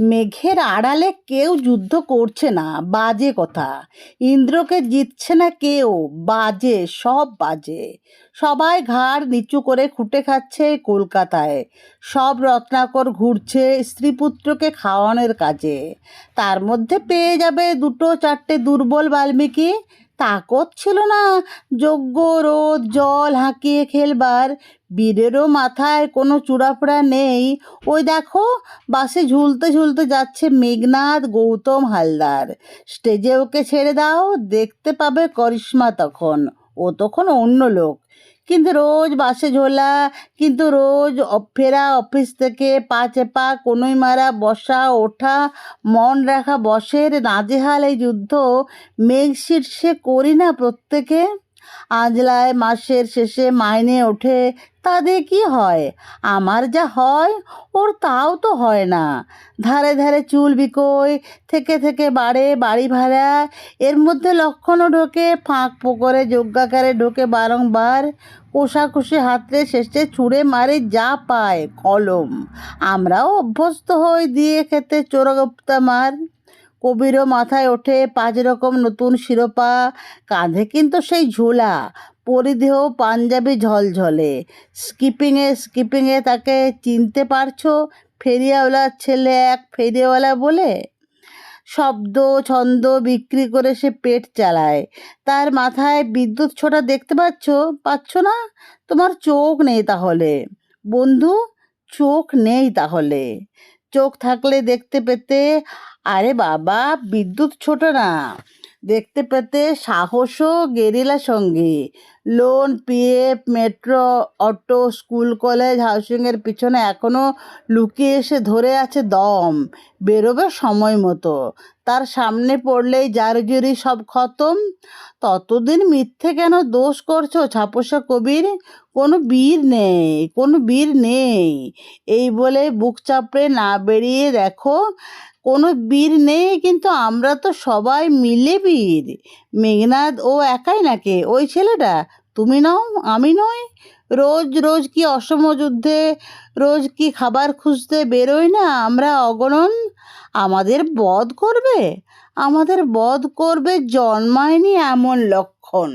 মেঘের আড়ালে কেউ যুদ্ধ করছে না, বাজে কথা। ইন্দ্রকে জিতছে না কেউ, বাজে, সব বাজে। সবাই ঘাড় নিচু করে খুঁটে খাচ্ছে কলকাতায়। সব রত্নাকর ঘুরছে স্ত্রীপুত্রকে খাওয়ানোর কাজে। তার মধ্যে পেয়ে যাবে দুটো চারটে দুর্বল বাল্মীকি। তাকত ছিল না যজ্ঞ রোদ জল হাঁকিয়ে খেলবার। বীরেরও মাথায় কোনো চূড়াফোড়া নেই। ওই দেখো, বাসে ঝুলতে ঝুলতে যাচ্ছে মেঘনাদ গৌতম হালদার। স্টেজে ওকে ছেড়ে দাও, দেখতে পাবে করিশ্মা তখন। ও তখন অন্য লোক। কিন্তু রোজ বাসে ঝোলা, কিন্তু রোজ ফেরা অফিস থেকে পা চেপা কনুই মারা বসা ওঠা মন রাখা বসের নাজেহাল এই যুদ্ধ মেঘ শীর্ষে করি না প্রত্যেকে। আজলায় মাসের শেষে মাইনে ওঠে, তাতে কি হয়? আমার যা হয় ওর তাও তো হয় না। ধারে ধারে চুল বিকোয়, থেকে থেকে বাড়ে বাড়ি ভাড়া। এর মধ্যে লক্ষণও ঢোকে, ফাঁক ফোকরে যজ্ঞাকারে ঢোকে বারংবার। কোষাকুষি হাতড়ে শেষে ছুঁড়ে মারে যা পায় কলম। আমরাও অভ্যস্ত হই দিয়ে খেতে চোরগুপ্তা মার। কবিরও মাথায় ওঠে 5 রকম নতুন শিরোপা, কাঁধে কিন্তু সেই ঝোলা, পরিধেয় পাঞ্জাবি ঝলঝলে। স্কিপিংয়ে তাকে চিনতে পারছো? ফেরিওয়ালার ছেলে, এক ফেরিওয়ালা বলে। শব্দ ছন্দ বিক্রি করে সে পেট চালায়। তার মাথায় বিদ্যুৎ ছোটা দেখতে পাচ্ছ না? তোমার চোখ নেই তাহলে বন্ধু, চোখ নেই তাহলে। চোখ থাকলে দেখতে পেতে। আরে বাবা, বিদ্যুৎ ছোট না, দেখতে পেতে সাহসও গেরিলা সঙ্গী। Loan, PF, metro, auto, school college হাউসিংয়ের পিছনে এখনও লুকিয়ে এসে ধরে আছে দম। বেরোবে সময় মতো। তার সামনে পড়লেই জারজুরি সব খতম। ততদিন মিথ্যে কেন দোষ করছো ছাপোষা কবির? কোনো বীর নেই। এই বলে বুক চাপড়ে না বেরিয়ে দেখো, কোনো বীর নেই, কিন্তু আমরা তো সবাই মিলে বীর। মেঘনাদ ও একাই নাকি? ওই ছেলেটা তুমি নও, আমি নই? রোজ রোজ কি অসম যুদ্ধে, রোজ কি খাবার খুঁজতে বেরোই না আমরা অগণন? আমাদের বধ করবে জন্মায়নি এমন লক্ষণ।